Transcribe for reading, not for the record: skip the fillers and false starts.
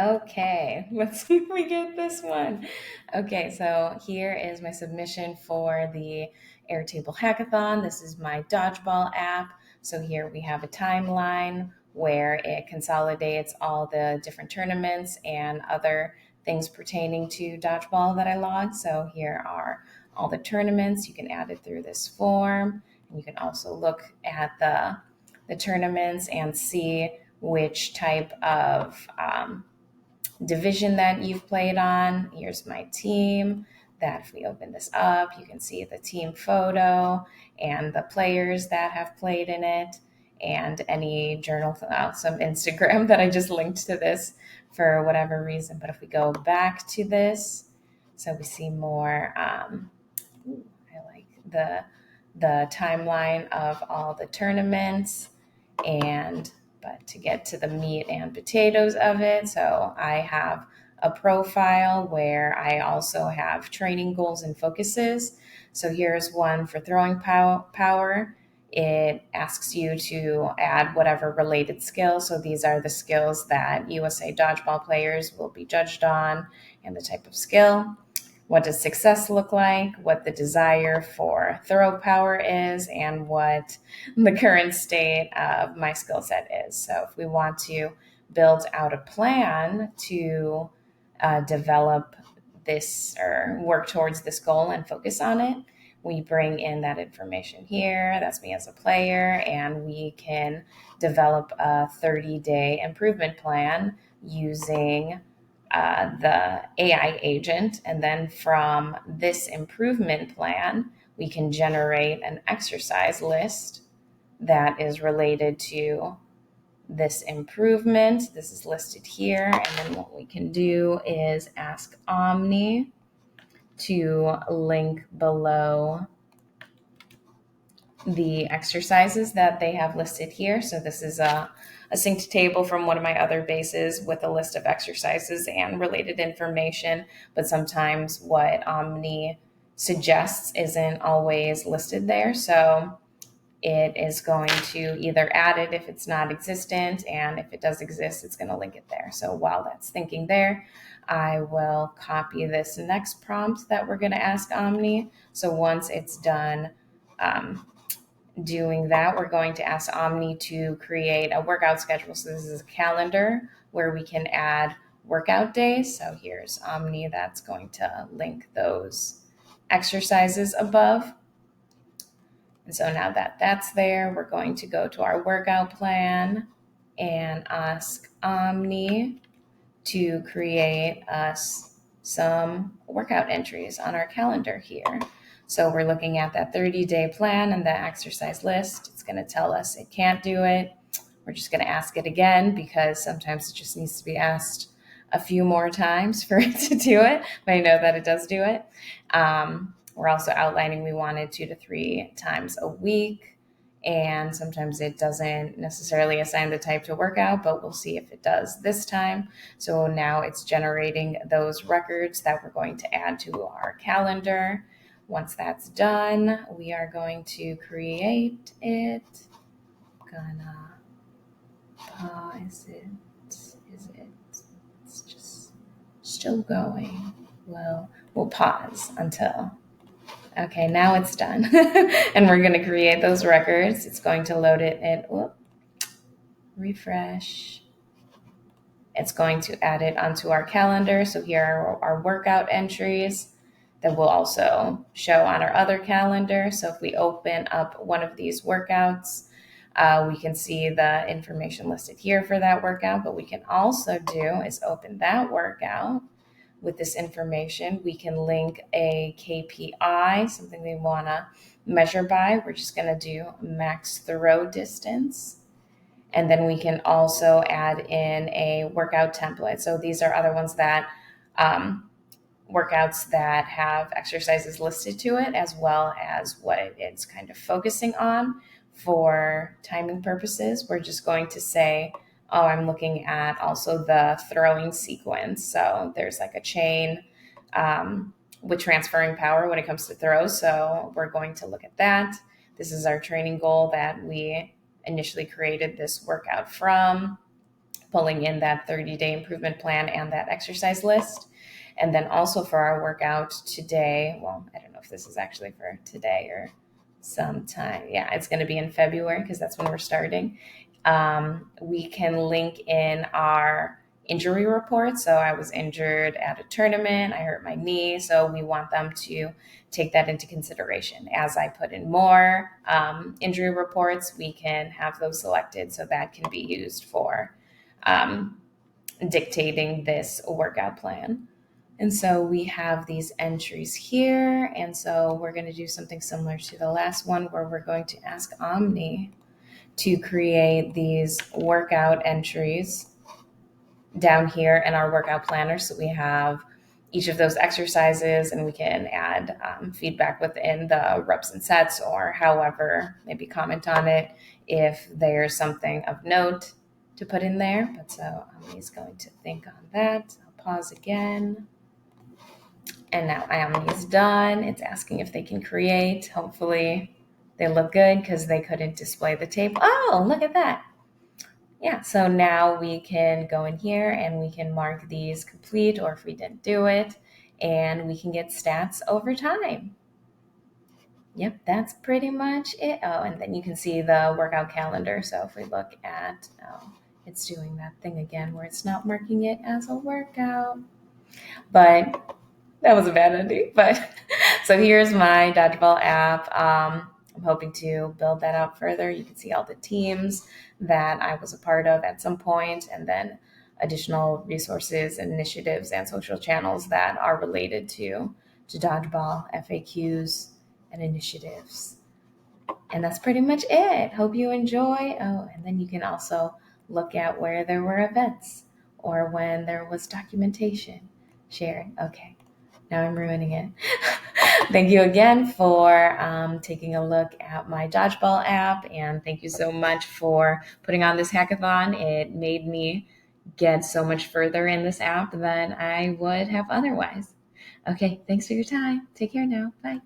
Okay, let's see if we get this one. Okay, so here is my submission for the Airtable Hackathon. This is my Dodgeball app. So here we have a timeline where it consolidates all the different tournaments and other things pertaining to Dodgeball that I logged. So here are all the tournaments. You can add it through this form. And you can also look at the tournaments and see which type of division that you've played on. Here's my team. That if we open this up, you can see the team photo and the players that have played in it, and any journal, some Instagram that I just linked to this for whatever reason. But if we go back to this, so we see more. I like the timeline of all the tournaments, and but to get to the meat and potatoes of it, so I have a profile where I also have training goals and focuses. So here's one for throwing power. It asks you to add whatever related skills. So these are the skills that USA Dodgeball players will be judged on and the type of skill. What does success look like? What the desire for throw power is, and what the current state of my skill set is. So if we want to build out a plan to develop this or work towards this goal and focus on it, we bring in that information here. That's me as a player, and we can develop a 30-day improvement plan using the AI agent. And then from this improvement plan, we can generate an exercise list that is related to this improvement. This is listed here. And then what we can do is ask Omni to link below the exercises that they have listed here. So this is a synced table from one of my other bases with a list of exercises and related information. But sometimes what Omni suggests isn't always listed there. So it is going to either add it if it's not existent, and if it does exist, it's going to link it there. So while that's thinking there, I will copy this next prompt that we're going to ask Omni. So once it's done doing that, we're going to ask Omni to create a workout schedule. So this is a calendar where we can add workout days. So here's Omni that's going to link those exercises above. And so now that that's there, we're going to go to our workout plan and ask Omni to create us some workout entries on our calendar here. So we're looking at that 30-day plan and the exercise list. It's going to tell us it can't do it. We're just going to ask it again because sometimes it just needs to be asked a few more times for it to do it. But I know that it does do it. We're also outlining we wanted 2 to 3 times a week. And sometimes it doesn't necessarily assign the type to workout, but we'll see if it does this time. So now it's generating those records that we're going to add to our calendar. Once that's done, we are going to create it. Gonna pause it. Is it? It's just still going. Well, we'll pause until. Okay, now it's done. And we're going to create those records. It's going to load it in, refresh. It's going to add it onto our calendar. So here are our workout entries that will also show on our other calendar. So if we open up one of these workouts, we can see the information listed here for that workout. But we can also do is open that workout. With this information, we can link a KPI, something they want to measure by. We're just going to do max throw distance. And then we can also add in a workout template. So these are other ones that workouts that have exercises listed to it, as well as what it's kind of focusing on. For timing purposes, we're just going to say, oh, I'm looking at also the throwing sequence. So there's like a chain with transferring power when it comes to throws. So we're going to look at that. This is our training goal that we initially created this workout from. pulling in that 30-day improvement plan and that exercise list. And then also for our workout today, well, I don't know if this is actually for today or sometime. Yeah, it's going to be in February because that's when we're starting. We can link in our injury report. So I was injured at a tournament. I hurt my knee. So we want them to take that into consideration. As I put in more injury reports, we can have those selected so that can be used for dictating this workout plan. And so we have these entries here. And so we're going to do something similar to the last one where we're going to ask Omni to create these workout entries down here in our workout planner. So we have each of those exercises and we can add feedback within the reps and sets or however, maybe comment on it if there's something of note to put in there. But so Omni's going to think on that. I'll pause again. And now Omni's done. It's asking if they can create. Hopefully they look good because they couldn't display the tape. Oh, look at that. Yeah, so now we can go in here and we can mark these complete or if we didn't do it, and we can get stats over time. Yep, that's pretty much it. Oh, and then you can see the workout calendar. So if we look at, it's doing that thing again where it's not marking it as a workout. But that was a bad ending. But so here's my Dodgeball app. I'm hoping to build that out further. You can see all the teams that I was a part of at some point, and then additional resources and initiatives and social channels that are related to Dodgeball, FAQs, and initiatives. And that's pretty much it. Hope you enjoy. Oh, and then you can also look at where there were events or when there was documentation shared. Okay, now I'm ruining it. Thank you again for taking a look at my Dodgeball app, and thank you so much for putting on this hackathon. It made me get so much further in this app than I would have otherwise. Okay, thanks for your time. Take care now. Bye.